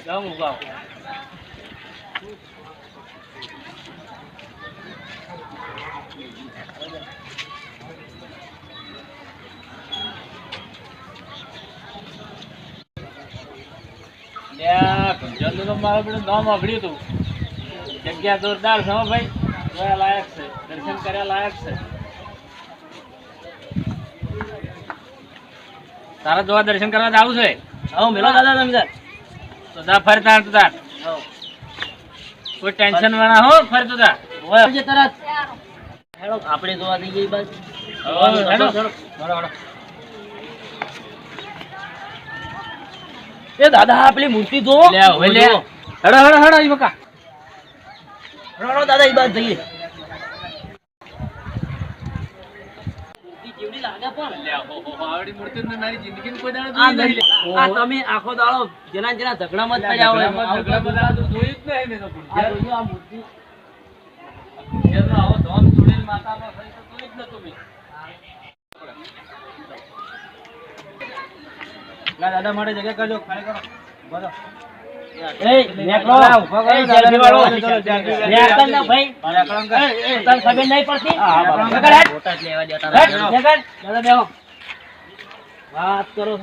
જાઉં ઉગાવ મારું બધું નામ વાપર્યું હતું જગ્યા જોરદાર છે ભાઈ જોયા લાયક છે દર્શન કર્યા લાયક છે તારા જોવા દર્શન કરવા જવું છે આવો મેલો દાદા તમે તો જા ફરતા તું કોઈ ટેન્શન વાળા હો ફરતું તા તરત હેડો આપણે જોવા દઈએ એ બાજુ હેડો એ દાદા પેલી મૂર્તિ જો લે હવે લે હેડો હેડો હેડો ઈ બકા હેડો દાદા એ બાજુ જઈએ મૂર્તિ જેવડી લાગે પણ લે હો આવડી મૂર્તિ ને મારી જિંદગીમાં કોઈ દાડો આ જોઈ નહીં આ તમે આખો દાડો જેના ઝઘડામાં જ પડ્યા હોય ઝઘડા બધા તો જોઈ જ નહીં ને તો આ જોયું આ મૂર્તિ જેનો આવો ધોમ સુડેલ માતાનો થઈ તો જોઈ જ નતો મેં દાદા માટે જગ્યા કરજો ખાલી કરો બોલો એ નેકળો એ સેલ્ફી વાળો નેકળ ના ભાઈ તને ખબર નહીં પડતી ફોટા લેવા દેતા નેકળ દાદા બેહો વાત કરો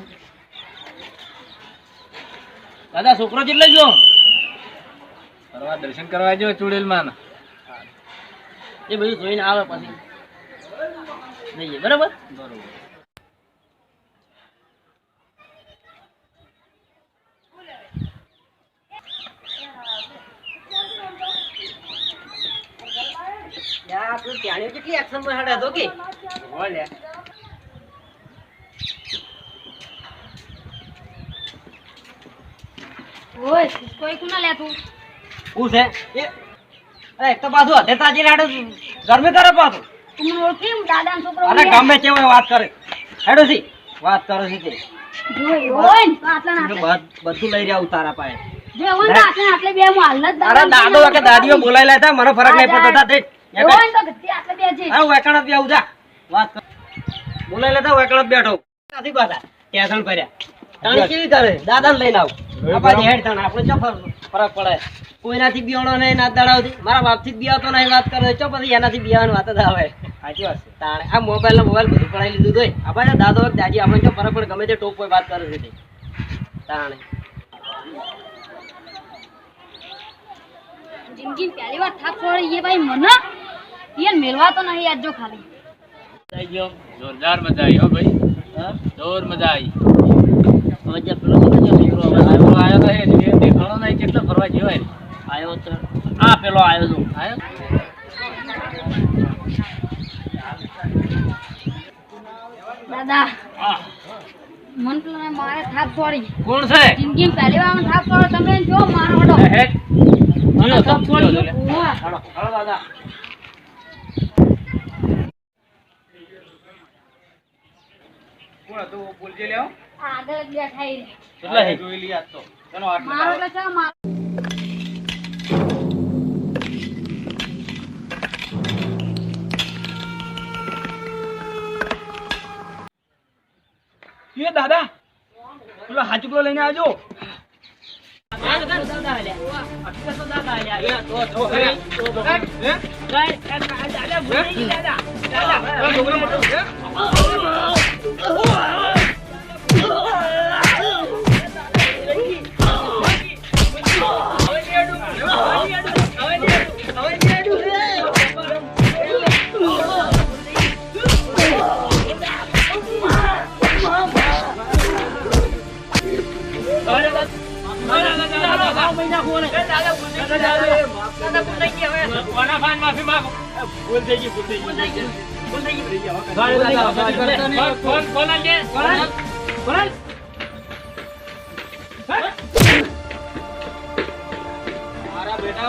દાદા છોકરો જેટલે જો ફરવા દર્શન કરવા જો ચુડેલ માં એ બધું જોઈને આવે પછી જઈએ બરાબર બરોબર કેટલી એક્શન માં હેડ હતો કે ઓય કોઈ કોના લે તું હું છે એ અરે એક તો પાછું હતે તાજી લાડો ગરમે કરે પાછું તું મને ઓળખી હું દાદાનો છોકરો અરે ગમે છે વાત કરે હેડો સી વાત કરો છે તે જોઈ ઓય ને આટલા ના બધું લઈ રહ્યા ઉતારા પાસે જો ઓય ને આટલા આટલે બે હું હાલ જ અરે દાદો કે દાદીઓ બોલાઈ લેતા મને ફરક નહીં પડતો તા તે ઓય ને તો ગત્તી આટલે બે છે હા વેકણ જ આવું જા વાત કર બોલાઈ લેતા વેકણ જ બેઠો કાથી પાછા ટેશન કર્યા તાણી કેવી કરે દાદાને લઈને આવ આપા હેડ તાણ આપણે ચો ફરક પડે કોઈનાથી બિયાણો નહીં ના દડાવતી મારા બાપથી બિયાતો નહીં વાત કરે ચો પછી એનાથી બિયાવાની વાત જ આવે સાચી વાત છે તાણે આ મોબાઈલ બધું પડાવી લીધું તોય આપણે દાદો દાદી આપણે જો ફરક પડે ગમે તે ટોપ કોઈ વાત કરે છે તાણે જિંદગી પહેલી વાર થાક છોડી એ ભાઈ મને ઈયન મેલવા તો નહીં આજ જો ખાલી થઈ ગયો જોરદાર મજા આવી હો ભાઈ હા જોર મજા આવી હવે જે પેલો છોકરો હવે આયો તો એ દેખાણો નહીં કેટલો ફરવા ગયો હે આવ્યો તો આ પેલો આવ્યો તો આયો દાદા હા મન તો મારે થાક છોડી કોણ છે જિંદગી પહેલી વાર મને થાક છોડો તમે જો મારો હડો હેડ મને થાક છોડી ઓવા હાલો હાલો દાદા કોણ તો બોલજે લેઓ આગળ જ બેઠા ઈ કેટલા હે જોઈ લી આજ તો ચલો મારો એટલે છે મારો એ દાદા પેલો હાચુકલો લઈને આવજો માફી માંગો ભૂલ થઈ ગઈ